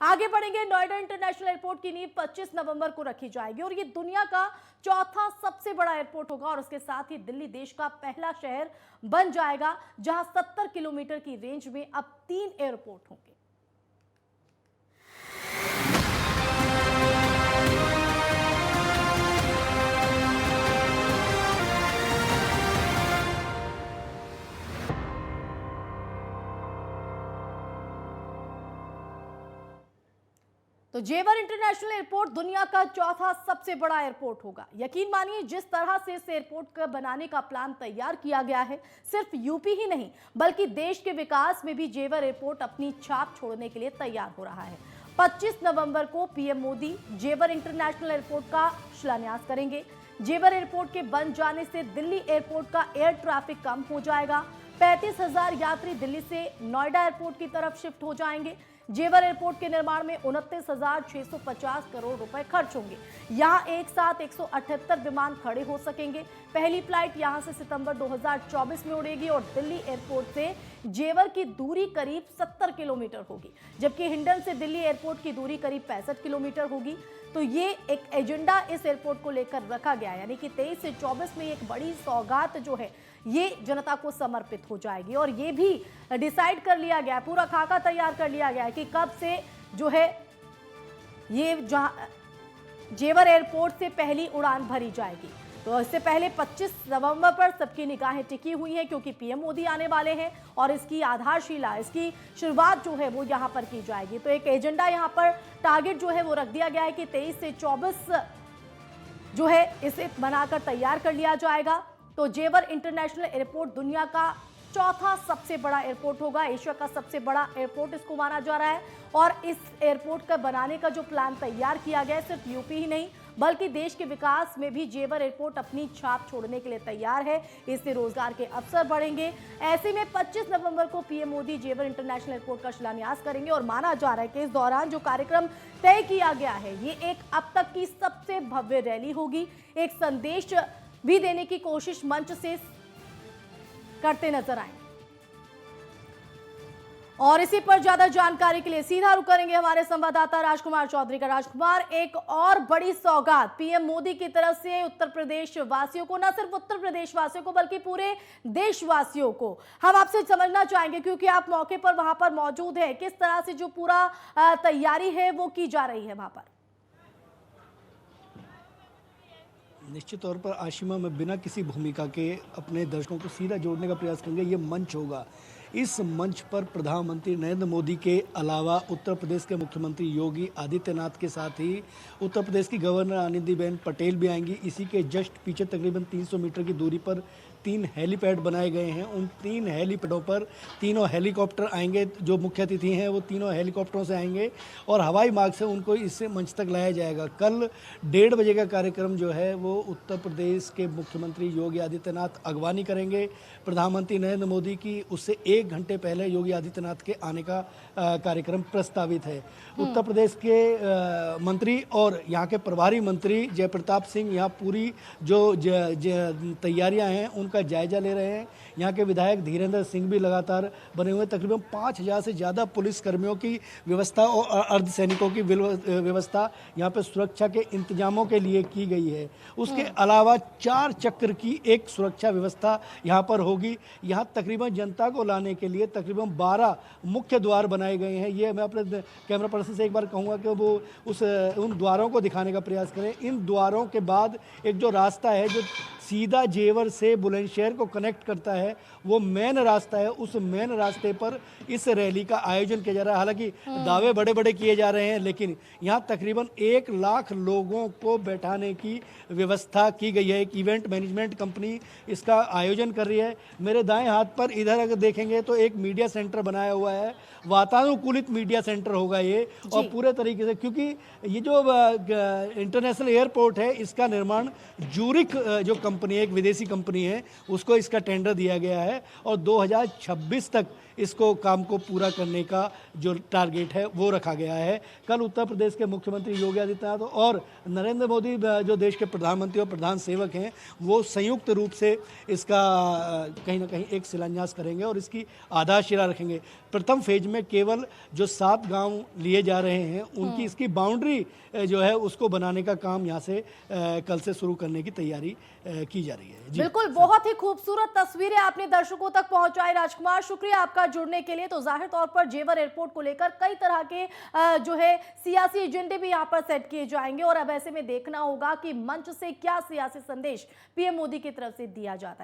आगे बढ़ेंगे। Noida international airport की नींव 25 नवंबर को रखी जाएगी और ये दुनिया का चौथा सबसे बड़ा एयरपोर्ट होगा और उसके साथ ही दिल्ली देश का पहला शहर बन जाएगा जहां 70 किलोमीटर की रेंज में अब 3 एयरपोर्ट होंगे। तो जेवर इंटरनेशनल एयरपोर्ट दुनिया का चौथा सबसे बड़ा एयरपोर्ट होगा। यकीन मानिए, जिस तरह से इस एयरपोर्ट का बनाने का प्लान तैयार किया गया है, सिर्फ यूपी ही नहीं बल्कि देश के विकास में भी जेवर एयरपोर्ट अपनी छाप छोड़ने के लिए तैयार हो रहा है। 25 नवंबर को पीएम मोदी जेवर इंटरनेशनल एयरपोर्ट का शिलान्यास करेंगे। जेवर एयरपोर्ट के बन जाने से दिल्ली एयरपोर्ट का एयर ट्रैफिक कम हो जाएगा। 35,000 यात्री दिल्ली से नोएडा एयरपोर्ट की तरफ शिफ्ट हो जाएंगे। जेवर एयरपोर्ट के निर्माण में 29,650 करोड़ रुपए खर्च होंगे। यहां एक साथ 178 विमान खड़े हो सकेंगे। पहली फ्लाइट यहां से सितंबर 2024 में उड़ेगी और दिल्ली एयरपोर्ट से जेवर की दूरी करीब 70 किलोमीटर होगी, जबकि हिंडन से दिल्ली एयरपोर्ट की दूरी करीब 65 किलोमीटर होगी। तो ये एक एजेंडा इस एयरपोर्ट को लेकर रखा गया है, यानी कि 23 से 24 में एक बड़ी सौगात जो है ये जनता को समर्पित हो जाएगी। और ये भी डिसाइड कर लिया गया, पूरा खाका तैयार कर लिया गया है कि कब से जो है ये जेवर एयरपोर्ट से पहली उड़ान भरी जाएगी। तो इससे पहले 25 नवंबर पर सबकी निगाहें टिकी हुई हैं, क्योंकि पीएम मोदी आने वाले हैं और इसकी आधारशिला, इसकी शुरुआत जो है वो यहाँ पर की जाएगी। तो एक एजेंडा यहाँ पर टारगेट जो है वो रख दिया गया है कि 23 से 24 जो है इसे बनाकर तैयार कर लिया जाएगा। तो जेवर इंटरनेशनल एयरपोर्ट दुनिया का चौथा सबसे बड़ा एयरपोर्ट होगा। एशिया का सबसे बड़ा एयरपोर्ट इसको माना जा रहा है और इस एयरपोर्ट का बनाने का जो प्लान तैयार किया गया है, सिर्फ यूपी ही नहीं बल्कि देश के विकास में भी जेवर एयरपोर्ट अपनी छाप छोड़ने के लिए तैयार है। इससे रोजगार के अवसर बढ़ेंगे। ऐसे में 25 नवंबर को पीएम मोदी जेवर इंटरनेशनल एयरपोर्ट का शिलान्यास करेंगे और माना जा रहा है कि इस दौरान जो कार्यक्रम तय किया गया है, ये एक अब तक की सबसे भव्य रैली होगी। एक संदेश भी देने की कोशिश मंच से करते नजर आएंगे। और इसी पर ज्यादा जानकारी के लिए सीधा रुख करेंगे हमारे संवाददाता राजकुमार चौधरी का। राजकुमार, एक और बड़ी सौगात पीएम मोदी की तरफ से उत्तर प्रदेश वासियों को, न सिर्फ उत्तर प्रदेश वासियों को बल्कि पूरे देशवासियों को, हम आपसे समझना चाहेंगे क्योंकि आप मौके पर वहां पर मौजूद हैं, किस तरह से जो पूरा तैयारी है वो की जा रही है वहां पर। निश्चित तौर पर आशिमा में बिना किसी भूमिका के अपने दर्शकों को सीधा जोड़ने का प्रयास करेंगे। ये मंच होगा, इस मंच पर प्रधानमंत्री नरेंद्र मोदी के अलावा उत्तर प्रदेश के मुख्यमंत्री योगी आदित्यनाथ के साथ ही उत्तर प्रदेश की गवर्नर आनंदीबेन पटेल भी आएंगी। इसी के जस्ट पीछे तकरीबन 300 मीटर की दूरी पर 3 हेलीपैड बनाए गए हैं। उन 3 हेलीपैडों पर तीनों हेलीकॉप्टर आएंगे। जो मुख्य अतिथि हैं वो तीनों हेलीकॉप्टरों से आएंगे और हवाई मार्ग से उनको इस मंच तक लाया जाएगा। कल 1:30 बजे का कार्यक्रम जो है वो उत्तर प्रदेश के मुख्यमंत्री योगी आदित्यनाथ अगवानी करेंगे प्रधानमंत्री नरेंद्र मोदी की। उससे 1 घंटे पहले योगी आदित्यनाथ के आने का कार्यक्रम प्रस्तावित है। उत्तर प्रदेश के मंत्री और यहाँ के प्रभारी मंत्री जयप्रताप सिंह यहाँ पूरी जो तैयारियां हैं उनका जायजा ले रहे हैं। यहाँ के विधायक धीरेन्द्र सिंह भी लगातार बने हुए। तकरीबन 5,000 से ज़्यादा पुलिस कर्मियों की व्यवस्था और अर्धसैनिकों की व्यवस्था यहाँ पे सुरक्षा के इंतजामों के लिए की गई है। उसके अलावा 4 चक्र की एक सुरक्षा व्यवस्था यहाँ पर होगी। यहाँ तकरीबन जनता को लाने के लिए तकरीबन 12 मुख्य द्वार बनाए गए हैं। ये मैं अपने कैमरा पर्सन से एक बार कहूँगा कि वो उन द्वारों को दिखाने का प्रयास करें। इन द्वारों के बाद एक जो रास्ता है जो सीधा जेवर से बुलंदशहर को कनेक्ट करता है, वो मेन रास्ता है। उस मेन रास्ते पर इस रैली का आयोजन किया जा रहा है। हालांकि दावे बड़े बड़े किए जा रहे हैं, लेकिन यहाँ तकरीबन 1 लाख लोगों को बैठाने की व्यवस्था की गई है। एक इवेंट मैनेजमेंट कंपनी इसका आयोजन कर रही है। मेरे दाएं हाथ पर इधर अगर देखेंगे तो एक मीडिया सेंटर बनाया हुआ है, वातानुकूलित मीडिया सेंटर होगा ये। और पूरे तरीके से, क्योंकि ये जो इंटरनेशनल एयरपोर्ट है इसका निर्माण जूरिक जो कंपनी है, एक विदेशी कंपनी है, उसको इसका टेंडर दिया गया है और 2026 तक इसको काम को पूरा करने का जो टारगेट है वो रखा गया है। कल उत्तर प्रदेश के मुख्यमंत्री योगी आदित्यनाथ और नरेंद्र मोदी जो देश के प्रधानमंत्री और प्रधान सेवक हैं वो संयुक्त रूप से इसका कहीं ना कहीं एक शिलान्यास करेंगे और इसकी आधारशिला रखेंगे। प्रथम फेज में केवल जो 7 गांव लिए जा रहे हैं उनकी इसकी बाउंड्री जो है उसको बनाने का काम यहाँ से कल से शुरू करने की तैयारी की जा रही है। बिल्कुल, बहुत ही खूबसूरत तस्वीरें आपने दर्शकों तक पहुंचाई राजकुमार, शुक्रिया आपका जुड़ने के लिए। तो जाहिर तौर पर जेवर एयरपोर्ट को लेकर कई तरह के जो है सियासी एजेंडे भी यहां पर सेट किए जाएंगे और अब ऐसे में देखना होगा कि मंच से क्या सियासी संदेश पीएम मोदी की तरफ से दिया जाता है।